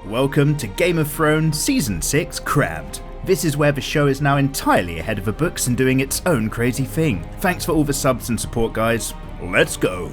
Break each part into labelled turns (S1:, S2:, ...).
S1: Welcome to Game of Thrones Season 6 Crammed. This is where the show is now entirely ahead of the books and doing its own crazy thing. Thanks for all the subs and support, guys. Let's go.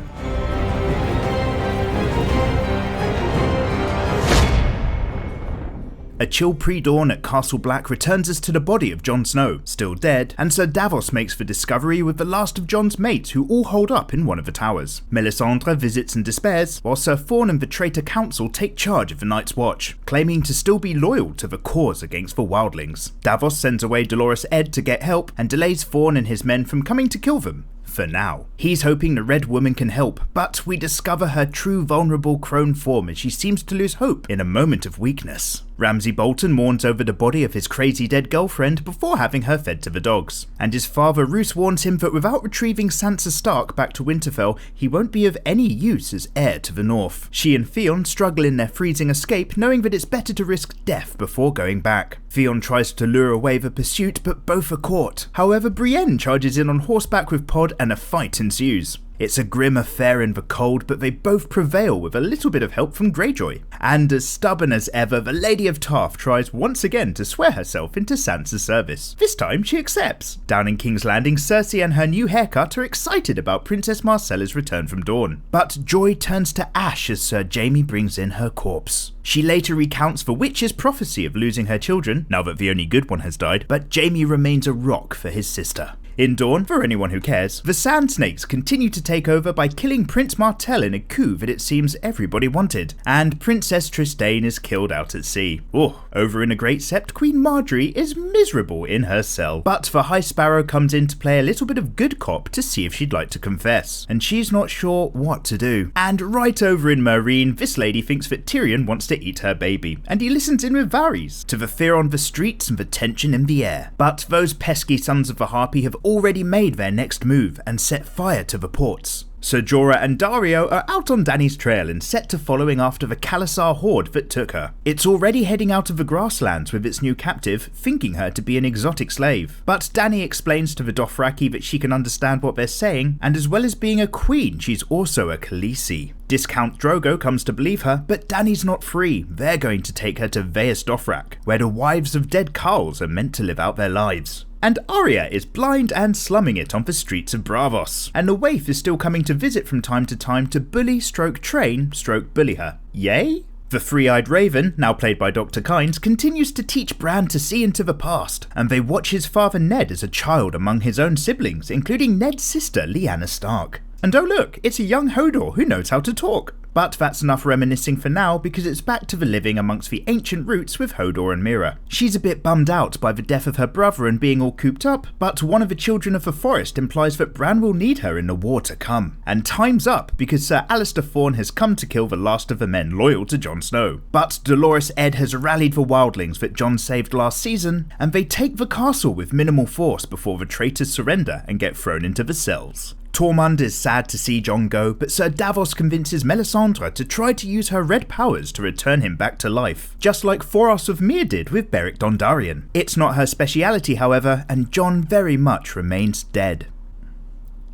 S1: A chill pre-dawn at Castle Black returns us to the body of Jon Snow, still dead, and Sir Davos makes the discovery with the last of Jon's mates who all hold up in one of the towers. Melisandre visits and despairs, while Sir Thorne and the traitor council take charge of the Night's Watch, claiming to still be loyal to the cause against the wildlings. Davos sends away Dolorous Edd to get help and delays Thorne and his men from coming to kill them. For now. He's hoping the Red Woman can help, but we discover her true vulnerable crone form as she seems to lose hope in a moment of weakness. Ramsay Bolton mourns over the body of his crazy dead girlfriend before having her fed to the dogs, and his father Roose warns him that without retrieving Sansa Stark back to Winterfell, he won't be of any use as heir to the North. She and Theon struggle in their freezing escape, knowing that it's better to risk death before going back. Theon tries to lure away the pursuit, but both are caught. However, Brienne charges in on horseback with Pod and a fight ensues. It's a grim affair in the cold, but they both prevail with a little bit of help from Greyjoy. And as stubborn as ever, the Lady of Tarth tries once again to swear herself into Sansa's service. This time she accepts. Down in King's Landing, Cersei and her new haircut are excited about Princess Myrcella's return from Dorne. But joy turns to ash as Ser Jaime brings in her corpse. She later recounts the witch's prophecy of losing her children, now that the only good one has died, but Jaime remains a rock for his sister. In Dorne, for anyone who cares, the Sand Snakes continue to take over by killing Prince Martell in a coup that it seems everybody wanted, and Princess Trystane is killed out at sea. Over in a Great Sept, Queen Marjorie is miserable in her cell, but the High Sparrow comes in to play a little bit of good cop to see if she'd like to confess, and she's not sure what to do. And right over in Meereen, this lady thinks that Tyrion wants to eat her baby, and he listens in with Varys, to the fear on the streets and the tension in the air. But those pesky sons of the Harpy have already made their next move and set fire to the ports. Ser Jorah and Daario are out on Dany's trail and set to following after the Khalasar horde that took her. It's already heading out of the grasslands with its new captive, thinking her to be an exotic slave. But Dany explains to the Dothraki that she can understand what they're saying, and as well as being a queen, she's also a Khaleesi. Discount Drogo comes to believe her, but Dany's not free. They're going to take her to Vaes Dothrak, where the wives of dead Khals are meant to live out their lives. And Arya is blind and slumming it on the streets of Braavos, and the waif is still coming to visit from time to time to bully/train/bully her. Yay? The three-eyed raven, now played by Dr. Kynes, continues to teach Bran to see into the past, and they watch his father Ned as a child among his own siblings, including Ned's sister Lyanna Stark. And oh look, it's a young Hodor who knows how to talk. But that's enough reminiscing for now, because it's back to the living amongst the ancient roots with Hodor and Mira. She's a bit bummed out by the death of her brother and being all cooped up, but one of the children of the forest implies that Bran will need her in the war to come. And time's up, because Sir Alliser Thorne has come to kill the last of the men loyal to Jon Snow. But Dolorous Edd has rallied the wildlings that Jon saved last season, and they take the castle with minimal force before the traitors surrender and get thrown into the cells. Tormund is sad to see Jon go, but Sir Davos convinces Melisandre to try to use her red powers to return him back to life, just like Thoros of Myr did with Beric Dondarrion. It's not her speciality, however, and Jon very much remains dead.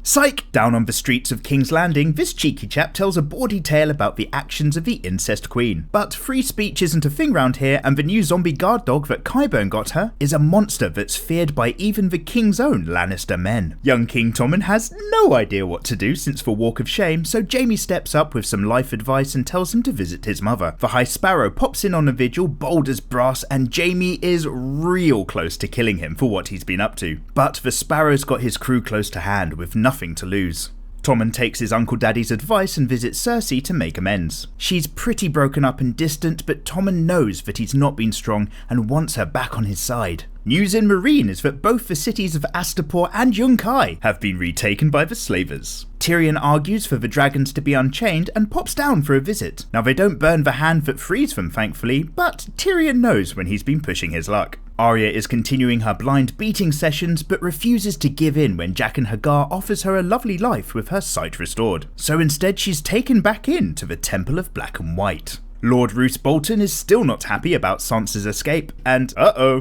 S1: Psych! Down on the streets of King's Landing, this cheeky chap tells a bawdy tale about the actions of the incest queen. But free speech isn't a thing round here, and the new zombie guard dog that Qyburn got her is a monster that's feared by even the king's own Lannister men. Young King Tommen has no idea what to do since the Walk of Shame, so Jaime steps up with some life advice and tells him to visit his mother. The High Sparrow pops in on a vigil, bold as brass, and Jaime is real close to killing him for what he's been up to. But the Sparrow's got his crew close to hand with nothing to lose. Tommen takes his Uncle Daddy's advice and visits Cersei to make amends. She's pretty broken up and distant, but Tommen knows that he's not been strong and wants her back on his side. News in Meereen is that both the cities of Astapor and Yunkai have been retaken by the slavers. Tyrion argues for the dragons to be unchained and pops down for a visit. Now they don't burn the hand that frees them, thankfully, but Tyrion knows when he's been pushing his luck. Arya is continuing her blind beating sessions, but refuses to give in when Jaqen H'ghar offers her a lovely life with her sight restored. So instead she's taken back in to the Temple of Black and White. Lord Roose Bolton is still not happy about Sansa's escape, and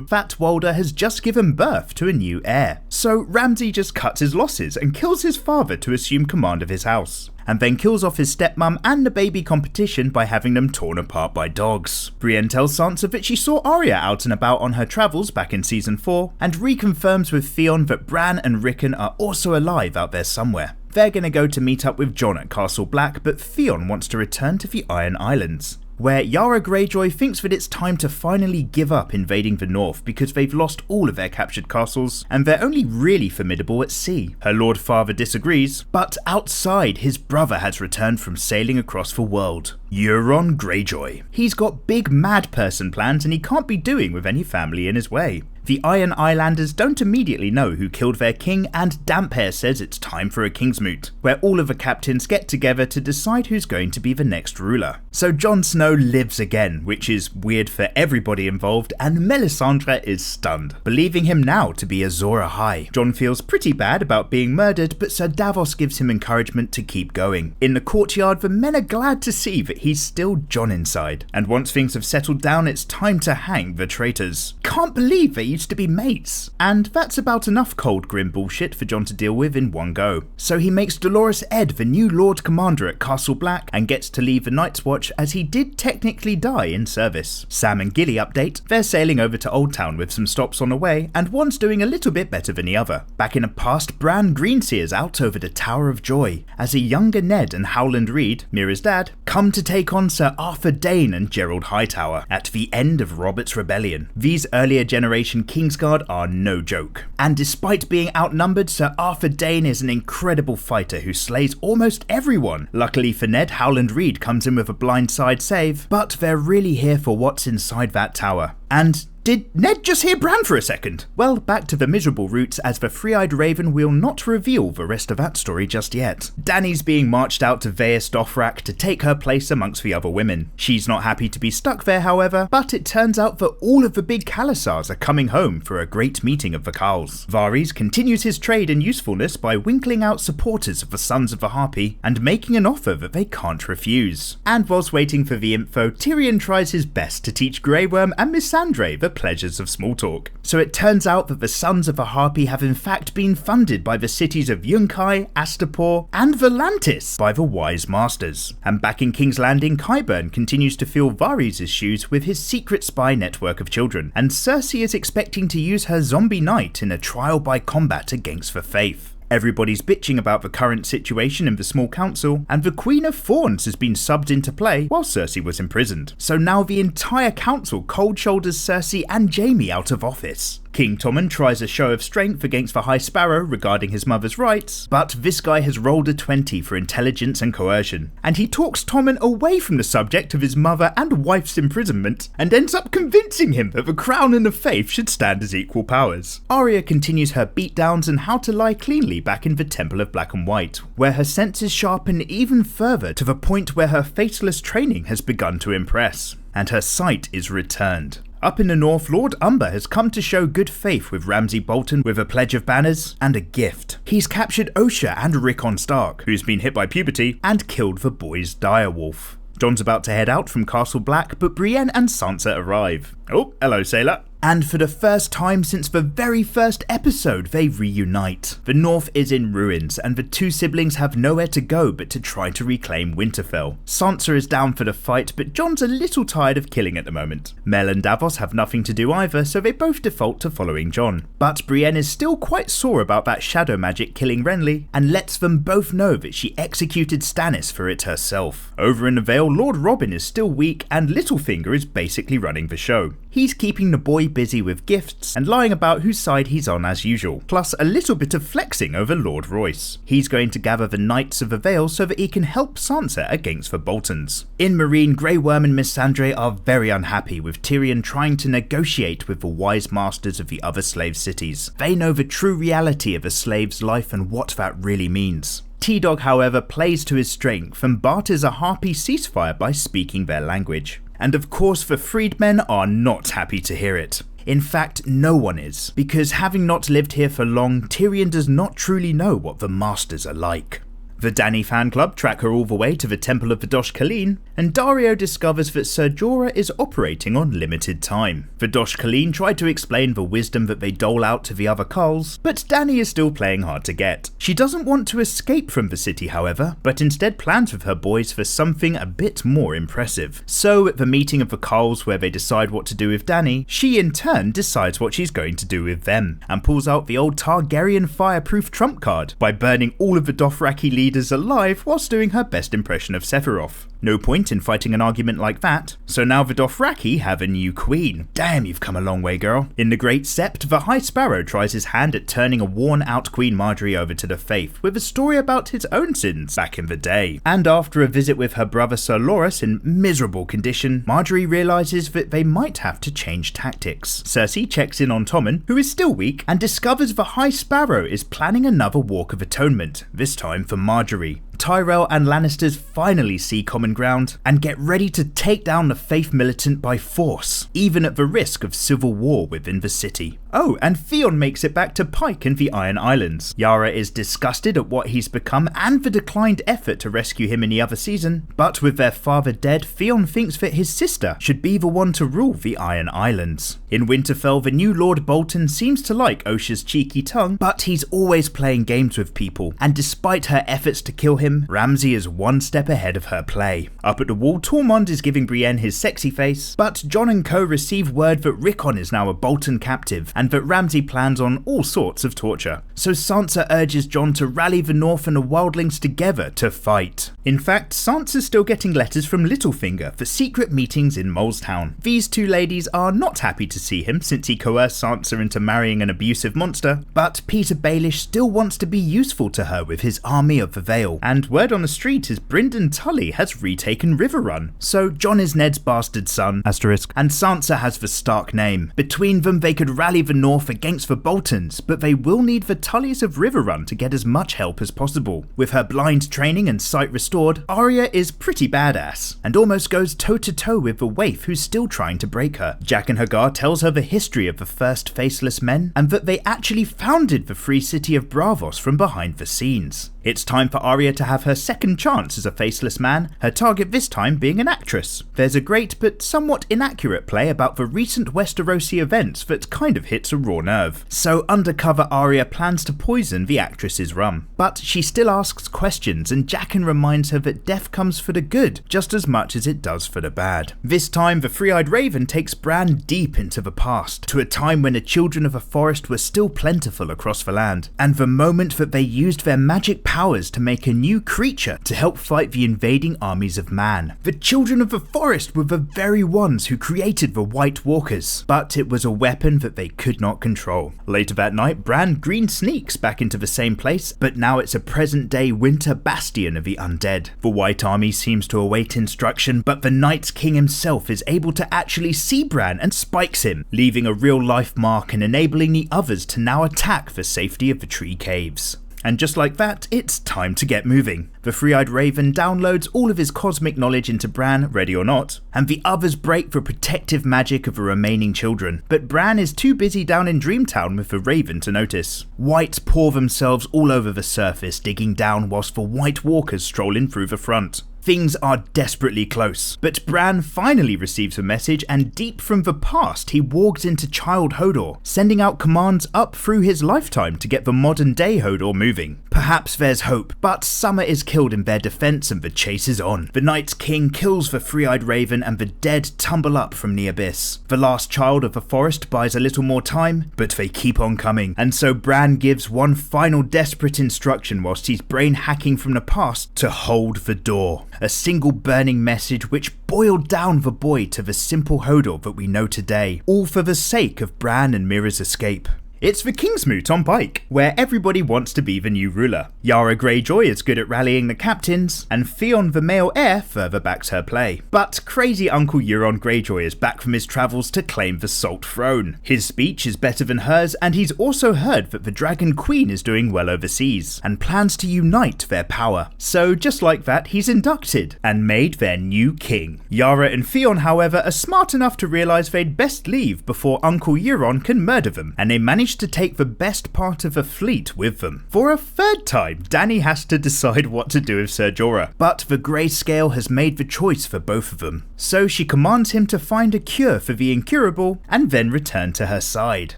S1: Fat Walder has just given birth to a new heir. So Ramsay just cuts his losses and kills his father to assume command of his house, and then kills off his stepmom and the baby competition by having them torn apart by dogs. Brienne tells Sansa that she saw Arya out and about on her travels back in season 4, and reconfirms with Theon that Bran and Rickon are also alive out there somewhere. They're gonna go to meet up with Jon at Castle Black, but Theon wants to return to the Iron Islands, where Yara Greyjoy thinks that it's time to finally give up invading the north because they've lost all of their captured castles and they're only really formidable at sea. Her Lord Father disagrees, but outside his brother has returned from sailing across the world. Euron Greyjoy. He's got big mad person plans and he can't be doing with any family in his way. The Iron Islanders don't immediately know who killed their king, and Damphair says it's time for a Kingsmoot, where all of the captains get together to decide who's going to be the next ruler. So Jon Snow lives again, which is weird for everybody involved, and Melisandre is stunned, believing him now to be Azor Ahai. Jon feels pretty bad about being murdered, but Sir Davos gives him encouragement to keep going. In the courtyard, the men are glad to see that he's still Jon inside, and once things have settled down, it's time to hang the traitors. Can't believe they used to be mates. And that's about enough cold grim bullshit for Jon to deal with in one go. So he makes Dolorous Edd the new Lord Commander at Castle Black and gets to leave the Night's Watch, as he did technically die in service. Sam and Gilly update, they're sailing over to Old Town with some stops on the way, and one's doing a little bit better than the other. Back in the past, Bran Greenseer's out over the Tower of Joy, as a younger Ned and Howland Reed, Mira's dad, come to take on Sir Arthur Dayne and Gerald Hightower at the end of Robert's Rebellion. These earlier generation Kingsguard are no joke. And despite being outnumbered, Sir Arthur Dayne is an incredible fighter who slays almost everyone. Luckily for Ned, Howland Reed comes in with a blindside save, but they're really here for what's inside that tower. And did Ned just hear Bran for a second? Well, back to the miserable roots, as the Three-Eyed Raven will not reveal the rest of that story just yet. Dany's being marched out to Vaes Dothrak to take her place amongst the other women. She's not happy to be stuck there, however, but it turns out that all of the big Khalasars are coming home for a great meeting of the Khals. Varys continues his trade and usefulness by winkling out supporters of the Sons of the Harpy and making an offer that they can't refuse. And whilst waiting for the info, Tyrion tries his best to teach Grey Worm and Missandre the pleasures of small talk. So it turns out that the Sons of the Harpy have in fact been funded by the cities of Yunkai, Astapor, and Volantis by the Wise Masters. And back in King's Landing, Qyburn continues to fill Varys' shoes with his secret spy network of children, and Cersei is expecting to use her zombie knight in a trial by combat against the faith. Everybody's bitching about the current situation in the small council, and the Queen of Thorns has been subbed into play while Cersei was imprisoned. So now the entire council cold shoulders Cersei and Jaime out of office. King Tommen tries a show of strength against the High Sparrow regarding his mother's rights, but this guy has rolled a 20 for intelligence and coercion, and he talks Tommen away from the subject of his mother and wife's imprisonment, and ends up convincing him that the crown and the faith should stand as equal powers. Arya continues her beatdowns and how to lie cleanly back in the Temple of Black and White, where her senses sharpen even further to the point where her fatalist training has begun to impress, and her sight is returned. Up in the north, Lord Umber has come to show good faith with Ramsay Bolton with a pledge of banners and a gift. He's captured Osha and Rickon Stark, who's been hit by puberty, and killed the boy's direwolf. Jon's about to head out from Castle Black, but Brienne and Sansa arrive. Oh, hello, sailor. And for the first time since the very first episode, they reunite. The North is in ruins, and the two siblings have nowhere to go but to try to reclaim Winterfell. Sansa is down for the fight, but Jon's a little tired of killing at the moment. Mel and Davos have nothing to do either, so they both default to following Jon. But Brienne is still quite sore about that shadow magic killing Renly, and lets them both know that she executed Stannis for it herself. Over in the Vale, Lord Robin is still weak, and Littlefinger is basically running the show. He's keeping the boy busy with gifts and lying about whose side he's on as usual, plus a little bit of flexing over Lord Royce. He's going to gather the Knights of the Vale so that he can help Sansa against the Boltons. In Meereen, Grey Worm and Missandre are very unhappy with Tyrion trying to negotiate with the wise masters of the other slave cities. They know the true reality of a slave's life and what that really means. T-Dog, however, plays to his strength and barters a Harpy ceasefire by speaking their language. And of course the freedmen are not happy to hear it. In fact, no one is, because having not lived here for long, Tyrion does not truly know what the masters are like. The Dany fan club track her all the way to the Temple of Vadosh Khaleen, and Daario discovers that Ser Jorah is operating on limited time. Vadosh Khaleen tried to explain the wisdom that they dole out to the other Khals, but Dany is still playing hard to get. She doesn't want to escape from the city, however, but instead plans with her boys for something a bit more impressive. So at the meeting of the Khals where they decide what to do with Dany, she in turn decides what she's going to do with them, and pulls out the old Targaryen fireproof trump card by burning all of the Dothraki leaders alive whilst doing her best impression of Sephiroth. No point in fighting an argument like that, so now the Dothraki have a new queen. Damn, you've come a long way, girl. In the Great Sept, the High Sparrow tries his hand at turning a worn-out Queen Margaery over to the faith with a story about his own sins back in the day. And after a visit with her brother Ser Loras in miserable condition, Margaery realises that they might have to change tactics. Cersei checks in on Tommen, who is still weak, and discovers the High Sparrow is planning another Walk of Atonement, this time for Margaery. Tyrell and Lannisters finally see common ground and get ready to take down the Faith militant by force, even at the risk of civil war within the city. Oh, and Theon makes it back to Pike and the Iron Islands. Yara is disgusted at what he's become and the declined effort to rescue him in the other season, but with their father dead, Theon thinks that his sister should be the one to rule the Iron Islands. In Winterfell, the new Lord Bolton seems to like Osha's cheeky tongue, but he's always playing games with people, and despite her efforts to kill him, Ramsay is one step ahead of her play. Up at the wall, Tormund is giving Brienne his sexy face, but Jon and co receive word that Rickon is now a Bolton captive, and that Ramsay plans on all sorts of torture. So Sansa urges Jon to rally the North and the Wildlings together to fight. In fact, Sansa's still getting letters from Littlefinger for secret meetings in Molestown. These two ladies are not happy to see him since he coerced Sansa into marrying an abusive monster, but Peter Baelish still wants to be useful to her with his army of the Vale, and word on the street is Brynden Tully has retaken Riverrun. So Jon is Ned's bastard son, asterisk, and Sansa has the Stark name. Between them they could rally the North against the Boltons, but they will need the Tullys of Riverrun to get as much help as possible. With her blind training and sight restored, Arya is pretty badass, and almost goes toe-to-toe with the waif who's still trying to break her. Jaqen H'ghar tells her the history of the first Faceless Men, and that they actually founded the free city of Braavos from behind the scenes. It's time for Arya to have her second chance as a faceless man, her target this time being an actress. There's a great but somewhat inaccurate play about the recent Westerosi events that kind of hits a raw nerve. So undercover Arya plans to poison the actress's rum. But she still asks questions, and Jaqen reminds her that death comes for the good just as much as it does for the bad. This time the Three-Eyed Raven takes Bran deep into the past, to a time when the children of the forest were still plentiful across the land, and the moment that they used their magic powers to make a new creature to help fight the invading armies of man. The children of the forest were the very ones who created the White Walkers, but it was a weapon that they could not control. Later that night, Bran green sneaks back into the same place, but now it's a present-day winter bastion of the undead. The White Army seems to await instruction, but the Night's King himself is able to actually see Bran and spikes him, leaving a real-life mark and enabling the others to now attack the safety of the tree caves. And just like that, it's time to get moving. The Three-Eyed Raven downloads all of his cosmic knowledge into Bran, ready or not, and the others break the protective magic of the remaining children, but Bran is too busy down in Dreamtown with the Raven to notice. Whites pour themselves all over the surface, digging down whilst the White Walkers stroll in through the front. Things are desperately close, but Bran finally receives a message, and deep from the past he wargs into Child Hodor, sending out commands up through his lifetime to get the modern day Hodor moving. Perhaps there's hope, but Summer is killed in their defense and the chase is on. The Night's King kills the Three-Eyed Raven and the dead tumble up from the abyss. The last child of the forest buys a little more time, but they keep on coming, and so Bran gives one final desperate instruction whilst he's brain hacking from the past to hold the door. A single burning message which boiled down the boy to the simple Hodor that we know today, all for the sake of Bran and Mira's escape. It's the Kingsmoot on Pike, where everybody wants to be the new ruler. Yara Greyjoy is good at rallying the captains, and Theon the male heir further backs her play. But crazy Uncle Euron Greyjoy is back from his travels to claim the Salt Throne. His speech is better than hers, and he's also heard that the Dragon Queen is doing well overseas, and plans to unite their power. So just like that, he's inducted, and made their new king. Yara and Theon, however, are smart enough to realise they'd best leave before Uncle Euron can murder them, and they manage managed to take the best part of a fleet with them. For a third time, Dany has to decide what to do with Ser Jorah, but the grayscale has made the choice for both of them. So she commands him to find a cure for the incurable and then return to her side.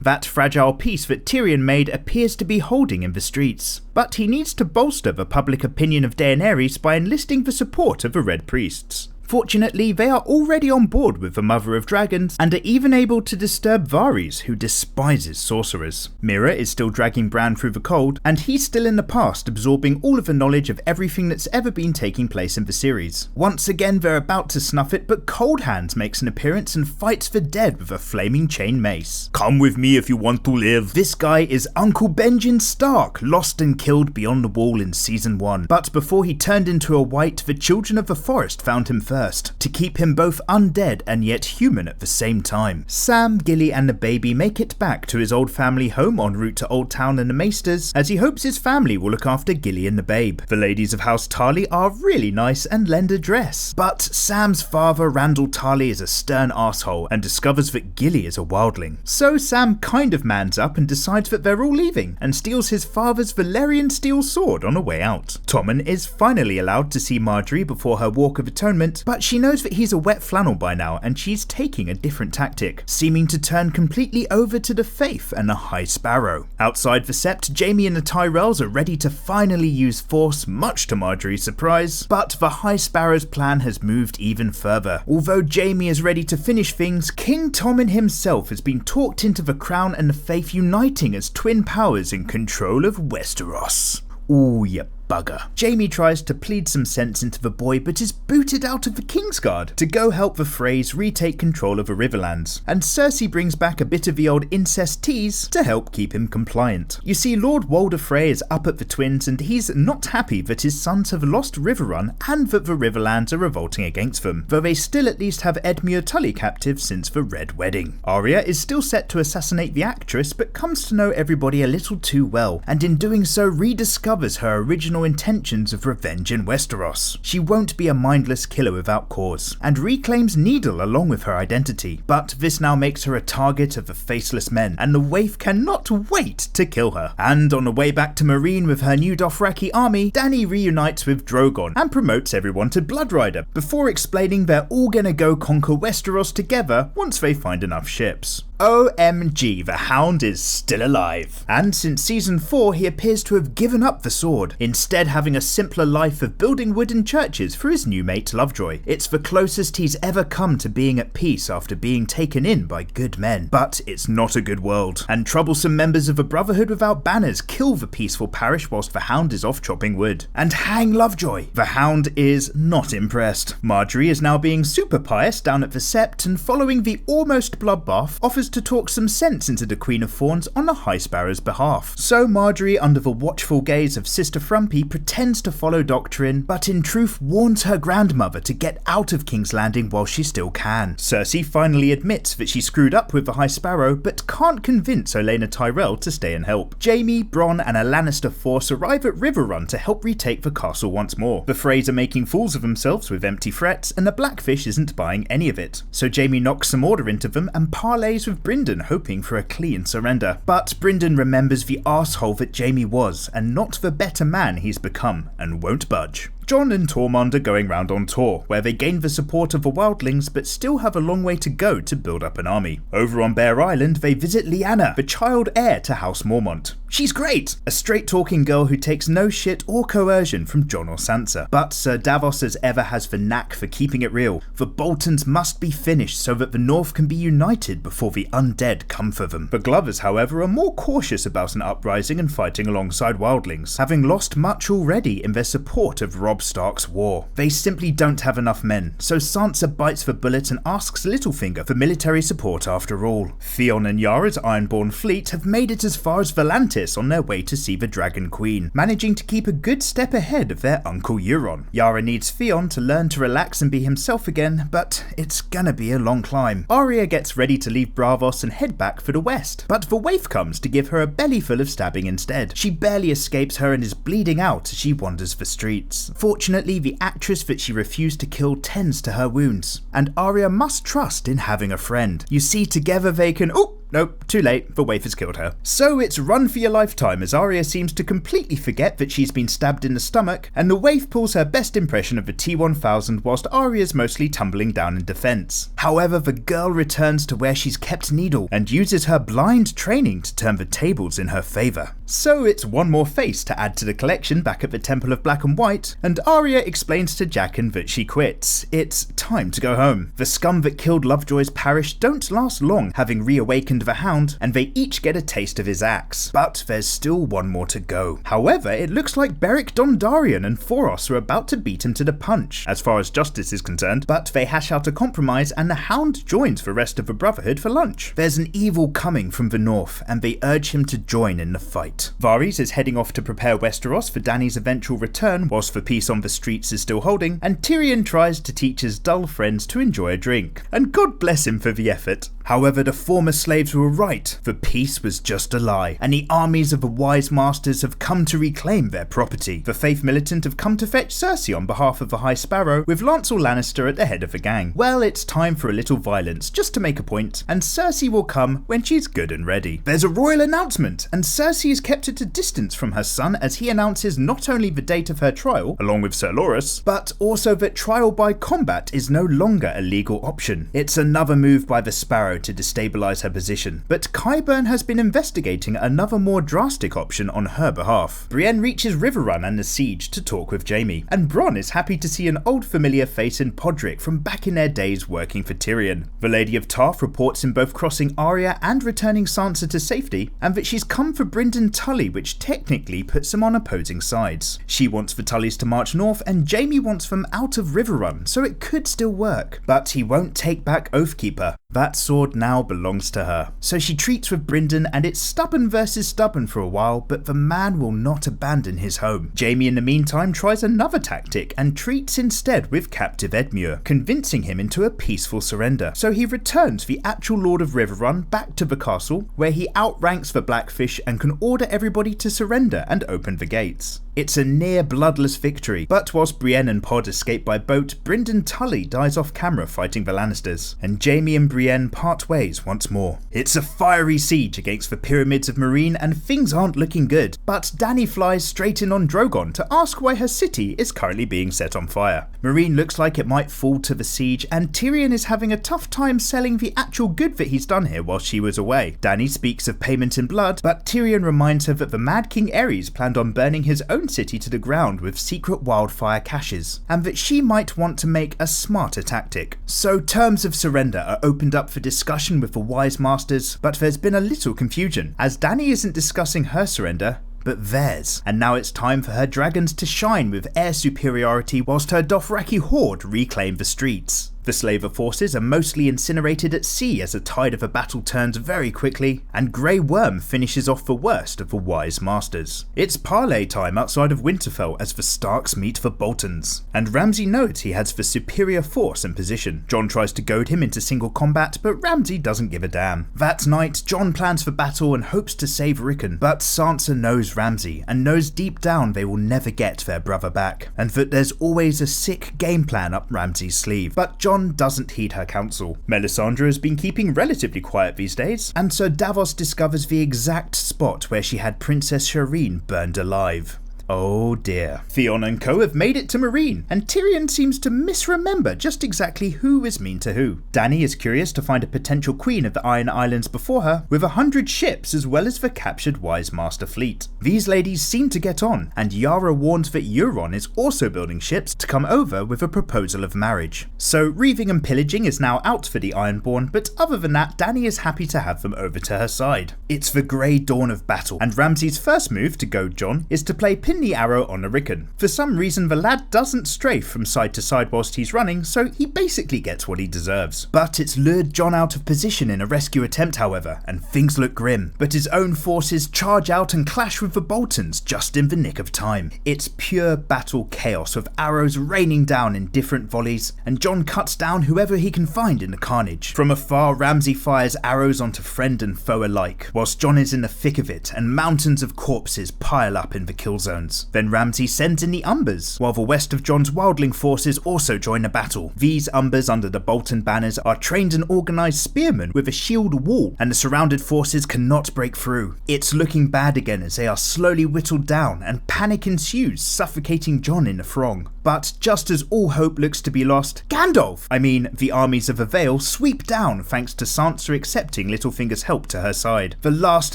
S1: That fragile piece that Tyrion made appears to be holding in the streets, but he needs to bolster the public opinion of Daenerys by enlisting the support of the Red Priests. Fortunately, they are already on board with the Mother of Dragons and are even able to disturb Varys, who despises sorcerers. Mira is still dragging Bran through the cold, and he's still in the past absorbing all of the knowledge of everything that's ever been taking place in the series. Once again, they're about to snuff it, but Cold Hands makes an appearance and fights the dead with a flaming chain mace. Come with me if you want to live. This guy is Uncle Benjen Stark, lost and killed beyond the wall in season 1. But before he turned into a white, the Children of the Forest found him first, to keep him both undead and yet human at the same time. Sam, Gilly and the baby make it back to his old family home en route to Old Town and the Maesters, as he hopes his family will look after Gilly and the babe. The ladies of House Tarly are really nice and lend a dress, but Sam's father, Randall Tarly, is a stern asshole and discovers that Gilly is a wildling. So Sam kind of mans up and decides that they're all leaving, and steals his father's Valyrian steel sword on a way out. Tommen is finally allowed to see Marjorie before her walk of atonement, but she knows that he's a wet flannel by now, and she's taking a different tactic, seeming to turn completely over to the Faith and the High Sparrow. Outside the Sept, Jaime and the Tyrells are ready to finally use force, much to Marjorie's surprise, but the High Sparrow's plan has moved even further. Although Jaime is ready to finish things, King Tommen himself has been talked into the Crown and the Faith uniting as twin powers in control of Westeros. Ooh, you bugger. Jaime tries to plead some sense into the boy, but is booted out of the Kingsguard to go help the Freys retake control of the Riverlands, and Cersei brings back a bit of the old incest tease to help keep him compliant. You see, Lord Walder Frey is up at the twins, and he's not happy that his sons have lost Riverrun and that the Riverlands are revolting against them, though they still at least have Edmure Tully captive since the Red Wedding. Arya is still set to assassinate the actress, but comes to know everybody a little too well, and in doing so rediscovers her original intentions of revenge in Westeros. She won't be a mindless killer without cause, and reclaims Needle along with her identity, but this now makes her a target of the Faceless Men, and the Waif cannot wait to kill her. And on the way back to Meereen with her new Dothraki army, Dany reunites with Drogon and promotes everyone to Bloodrider, before explaining they're all gonna go conquer Westeros together once they find enough ships. OMG, the Hound is still alive. And since season 4, he appears to have given up the sword, instead having a simpler life of building wooden churches for his new mate Lovejoy. It's the closest he's ever come to being at peace after being taken in by good men. But it's not a good world, and troublesome members of the Brotherhood without banners kill the peaceful parish whilst the Hound is off chopping wood. And hang Lovejoy! The Hound is not impressed. Marjorie is now being super pious down at the Sept, and following the almost bloodbath, offers to talk some sense into the Queen of Thorns on the High Sparrow's behalf. So Marjorie, under the watchful gaze of Sister Frumpy, pretends to follow doctrine, but in truth warns her grandmother to get out of King's Landing while she still can. Cersei finally admits that she screwed up with the High Sparrow, but can't convince Olenna Tyrell to stay and help. Jaime, Bronn and a Lannister force arrive at Riverrun to help retake the castle once more. The Freys are making fools of themselves with empty threats, and the Blackfish isn't buying any of it. So Jaime knocks some order into them and parlays with Brynden, hoping for a clean surrender. But Brynden remembers the arsehole that Jaime was, and not the better man he's become, and won't budge. Jon and Tormund are going round on tour, where they gain the support of the wildlings but still have a long way to go to build up an army. Over on Bear Island, they visit Lyanna, the child heir to House Mormont. She's great! A straight-talking girl who takes no shit or coercion from Jon or Sansa. But Sir Davos as ever has the knack for keeping it real. The Boltons must be finished so that the North can be united before the undead come for them. The Glovers, however, are more cautious about an uprising and fighting alongside wildlings, having lost much already in their support of Robb Stark's war. They simply don't have enough men, so Sansa bites the bullet and asks Littlefinger for military support after all. Theon and Yara's Ironborn fleet have made it as far as Volantis on their way to see the Dragon Queen, managing to keep a good step ahead of their uncle Euron. Yara needs Theon to learn to relax and be himself again, but it's gonna be a long climb. Arya gets ready to leave Braavos and head back for the west, but the Waif comes to give her a belly full of stabbing instead. She barely escapes her and is bleeding out as she wanders the streets. Fortunately, the actress that she refused to kill tends to her wounds, and Arya must trust in having a friend. You see, together they can nope, too late, the waif has killed her. So it's run for your lifetime as Arya seems to completely forget that she's been stabbed in the stomach, and the waif pulls her best impression of the T-1000 whilst Arya's mostly tumbling down in defense. However, the girl returns to where she's kept Needle and uses her blind training to turn the tables in her favour. So it's one more face to add to the collection back at the Temple of Black and White, and Arya explains to Jaqen that she quits. It's time to go home. The scum that killed Lovejoy's parish don't last long, having reawakened the Hound, and they each get a taste of his axe. But there's still one more to go. However, it looks like Beric Dondarrion and Thoros are about to beat him to the punch, as far as justice is concerned, but they hash out a compromise and the Hound joins the rest of the Brotherhood for lunch. There's an evil coming from the north, and they urge him to join in the fight. Varys is heading off to prepare Westeros for Dany's eventual return, whilst the peace on the streets is still holding, and Tyrion tries to teach his dull friends to enjoy a drink. And God bless him for the effort. However, the former slaves were right, the peace was just a lie, and the armies of the wise masters have come to reclaim their property. The Faith Militant have come to fetch Cersei on behalf of the High Sparrow, with Lancel Lannister at the head of the gang. Well, it's time for a little violence, just to make a point, and Cersei will come when she's good and ready. There's a royal announcement, and Cersei is kept at a distance from her son as he announces not only the date of her trial, along with Sir Loras, but also that trial by combat is no longer a legal option. It's another move by the Sparrow to destabilise her position, but Qyburn has been investigating another more drastic option on her behalf. Brienne reaches Riverrun and the siege to talk with Jaime, and Bronn is happy to see an old familiar face in Podrick from back in their days working for Tyrion. The Lady of Tarth reports him both crossing Arya and returning Sansa to safety, and that she's come for Brynden Tully, which technically puts them on opposing sides. She wants the Tullys to march north, and Jaime wants them out of Riverrun, so it could still work. But he won't take back Oathkeeper. That sword now belongs to her. So she treats with Brynden, and it's stubborn versus stubborn for a while, but the man will not abandon his home. Jaime in the meantime tries another tactic and treats instead with captive Edmure, convincing him into a peaceful surrender. So he returns the actual Lord of Riverrun back to the castle, where he outranks the Blackfish and can order everybody to surrender and open the gates. It's a near bloodless victory, but whilst Brienne and Pod escape by boat, Brynden Tully dies off camera fighting the Lannisters, and Jaime and Brienne part ways once more. It's a fiery siege against the pyramids of Meereen, and things aren't looking good, but Dany flies straight in on Drogon to ask why her city is currently being set on fire. Meereen looks like it might fall to the siege, and Tyrion is having a tough time selling the actual good that he's done here while she was away. Dany speaks of payment in blood, but Tyrion reminds her that the Mad King Aerys planned on burning his own city to the ground with secret wildfire caches, and that she might want to make a smarter tactic. So terms of surrender are opened up for discussion with the wise masters, but there's been a little confusion, as Dany isn't discussing her surrender, but theirs. And now it's time for her dragons to shine with air superiority whilst her Dothraki horde reclaim the streets. The Slaver forces are mostly incinerated at sea as the tide of a battle turns very quickly, and Grey Worm finishes off the worst of the wise masters. It's parley time outside of Winterfell as the Starks meet the Boltons, and Ramsay knows he has the superior force and position. Jon tries to goad him into single combat, but Ramsay doesn't give a damn. That night, Jon plans for battle and hopes to save Rickon, but Sansa knows Ramsay, and knows deep down they will never get their brother back, and that there's always a sick game plan up Ramsay's sleeve. But Jon doesn't heed her counsel. Melisandre has been keeping relatively quiet these days, and Sir Davos discovers the exact spot where she had Princess Shireen burned alive. Oh dear. Theon and co have made it to Meereen, and Tyrion seems to misremember just exactly who is mean to who. Dany is curious to find a potential queen of the Iron Islands before her, with 100 ships as well as the captured Wise Master fleet. These ladies seem to get on, and Yara warns that Euron is also building ships to come over with a proposal of marriage. So reaving and pillaging is now out for the Ironborn, but other than that, Dany is happy to have them over to her side. It's the grey dawn of battle, and Ramsay's first move to goad Jon is to play pin the arrow on a Rickon. For some reason, the lad doesn't strafe from side to side whilst he's running, so he basically gets what he deserves. But it's lured Jon out of position in a rescue attempt, however, and things look grim. But his own forces charge out and clash with the Boltons just in the nick of time. It's pure battle chaos with arrows raining down in different volleys, and Jon cuts down whoever he can find in the carnage. From afar, Ramsay fires arrows onto friend and foe alike, whilst Jon is in the thick of it, and mountains of corpses pile up in the kill zones. Dragons. Then Ramsay sends in the Umbers, while the west of Jon's wildling forces also join the battle. These Umbers under the Bolton banners are trained and organised spearmen with a shield wall, and the surrounded forces cannot break through. It's looking bad again as they are slowly whittled down and panic ensues, suffocating Jon in the throng. But just as all hope looks to be lost, the armies of the Vale sweep down thanks to Sansa accepting Littlefinger's help to her side. The last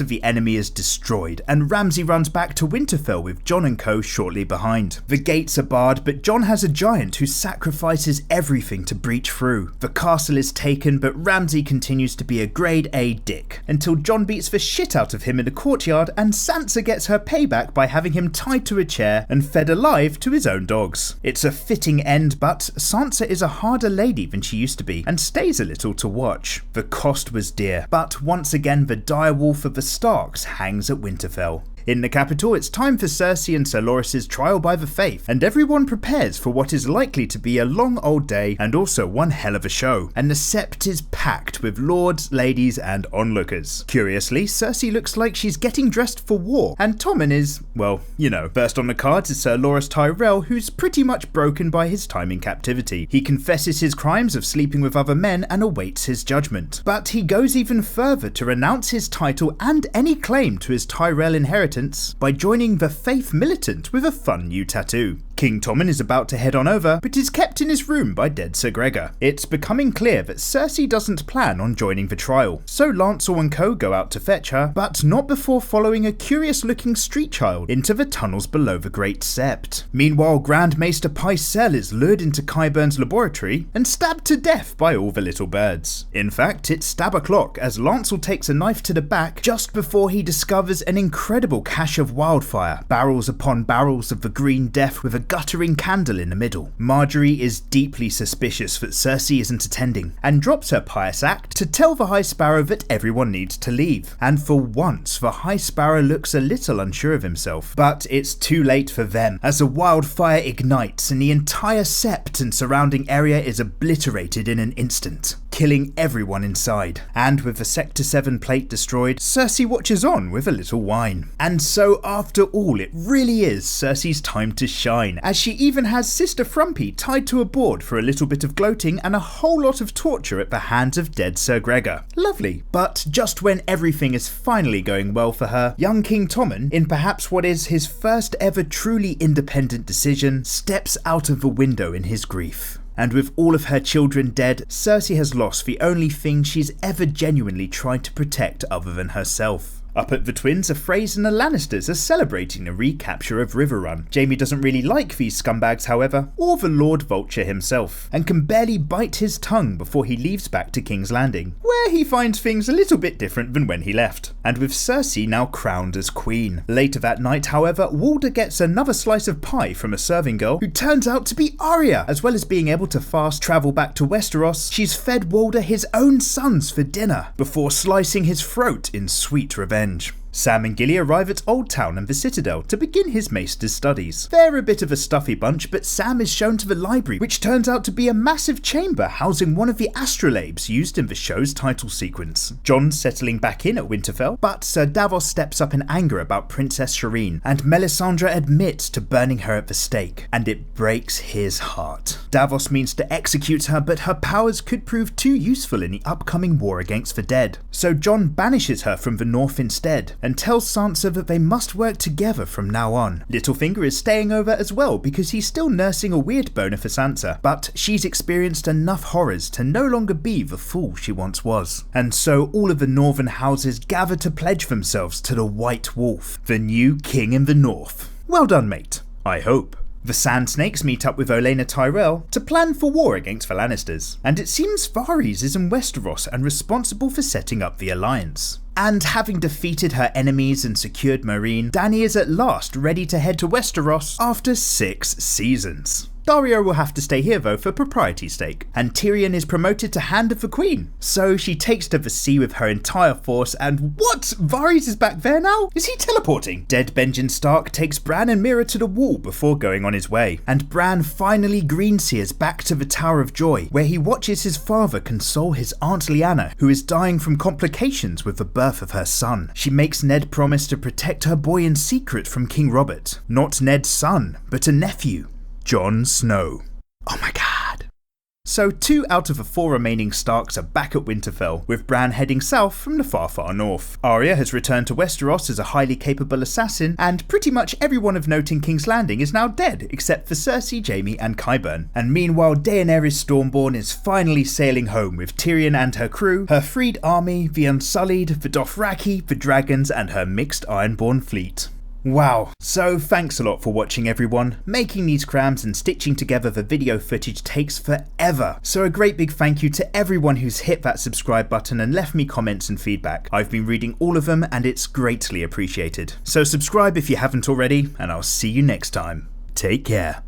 S1: of the enemy is destroyed, and Ramsay runs back to Winterfell with Jon and co shortly behind. The gates are barred, but Jon has a giant who sacrifices everything to breach through. The castle is taken, but Ramsay continues to be a grade A dick, until Jon beats the shit out of him in the courtyard, and Sansa gets her payback by having him tied to a chair and fed alive to his own dogs. It's a fitting end, but Sansa is a harder lady than she used to be, and stays a little to watch. The cost was dear, but once again the direwolf of the Starks hangs at Winterfell. In the capital, it's time for Cersei and Sir Loras' trial by the faith, and everyone prepares for what is likely to be a long old day and also one hell of a show, and the sept is packed with lords, ladies and onlookers. Curiously, Cersei looks like she's getting dressed for war, and Tommen is, well, you know. First on the cards is Sir Loras Tyrell, who's pretty much broken by his time in captivity. He confesses his crimes of sleeping with other men and awaits his judgment. But he goes even further to renounce his title and any claim to his Tyrell inheritance by joining the Faith Militant with a fun new tattoo. King Tommen is about to head on over, but is kept in his room by dead Sir Gregor. It's becoming clear that Cersei doesn't plan on joining the trial, so Lancel and co go out to fetch her, but not before following a curious-looking street child into the tunnels below the Great Sept. Meanwhile, Grand Maester Pycelle is lured into Qyburn's laboratory and stabbed to death by all the little birds. In fact, it's stab o'clock as Lancel takes a knife to the back just before he discovers an incredible cache of wildfire, barrels upon barrels of the green death with a guttering candle in the middle. Marjorie is deeply suspicious that Cersei isn't attending, and drops her pious act to tell the High Sparrow that everyone needs to leave. And for once, the High Sparrow looks a little unsure of himself. But it's too late for them, as a wildfire ignites and the entire sept and surrounding area is obliterated in an instant, killing everyone inside. And with the Sector 7 plate destroyed, Cersei watches on with a little wine. And so after all, it really is Cersei's time to shine, as she even has Sister Frumpy tied to a board for a little bit of gloating and a whole lot of torture at the hands of dead Sir Gregor. Lovely. But just when everything is finally going well for her, young King Tommen, in perhaps what is his first ever truly independent decision, steps out of the window in his grief. And with all of her children dead, Cersei has lost the only thing she's ever genuinely tried to protect other than herself. Up at the Twins, a Freys and the Lannisters are celebrating the recapture of Riverrun. Jaime doesn't really like these scumbags, however, or the Lord Vulture himself, and can barely bite his tongue before he leaves back to King's Landing, where he finds things a little bit different than when he left. And with Cersei now crowned as queen. Later that night, however, Walder gets another slice of pie from a serving girl who turns out to be Arya. As well as being able to fast travel back to Westeros, she's fed Walder his own sons for dinner, before slicing his throat in sweet revenge. Sam and Gilly arrive at Old Town and the Citadel to begin his maester's studies. They're a bit of a stuffy bunch, but Sam is shown to the library, which turns out to be a massive chamber housing one of the astrolabes used in the show's title sequence. Jon's settling back in at Winterfell, but Sir Davos steps up in anger about Princess Shireen, and Melisandre admits to burning her at the stake, and it breaks his heart. Davos means to execute her, but her powers could prove too useful in the upcoming war against the dead. So Jon banishes her from the north instead, and tells Sansa that they must work together from now on. Littlefinger is staying over as well because he's still nursing a weird boner for Sansa, but she's experienced enough horrors to no longer be the fool she once was. And so all of the northern houses gather to pledge themselves to the White Wolf, the new king in the north. Well done, mate. I hope. The Sand Snakes meet up with Olenna Tyrell to plan for war against the Lannisters, and it seems Varys is in Westeros and responsible for setting up the alliance. And having defeated her enemies and secured Meereen, Dany is at last ready to head to Westeros after 6 seasons. Daario will have to stay here though for propriety's sake, and Tyrion is promoted to Hand of the Queen. So she takes to the sea with her entire force, and what? Varys is back there now? Is he teleporting? Dead Benjen Stark takes Bran and Mira to the wall before going on his way, and Bran finally greenseers back to the Tower of Joy, where he watches his father console his Aunt Lyanna, who is dying from complications with the birth of her son. She makes Ned promise to protect her boy in secret from King Robert. Not Ned's son, but a nephew, Jon Snow. Oh my god. So 2 out of the 4 remaining Starks are back at Winterfell, with Bran heading south from the far north. Arya has returned to Westeros as a highly capable assassin, and pretty much everyone of note in King's Landing is now dead, except for Cersei, Jaime and Qyburn. And meanwhile, Daenerys Stormborn is finally sailing home with Tyrion and her crew, her freed army, the Unsullied, the Dothraki, the dragons and her mixed Ironborn fleet. Wow, so thanks a lot for watching everyone. Making these crams and stitching together the video footage takes forever, so a great big thank you to everyone who's hit that subscribe button and left me comments and feedback. I've been reading all of them and it's greatly appreciated. So subscribe if you haven't already, and I'll see you next time. Take care.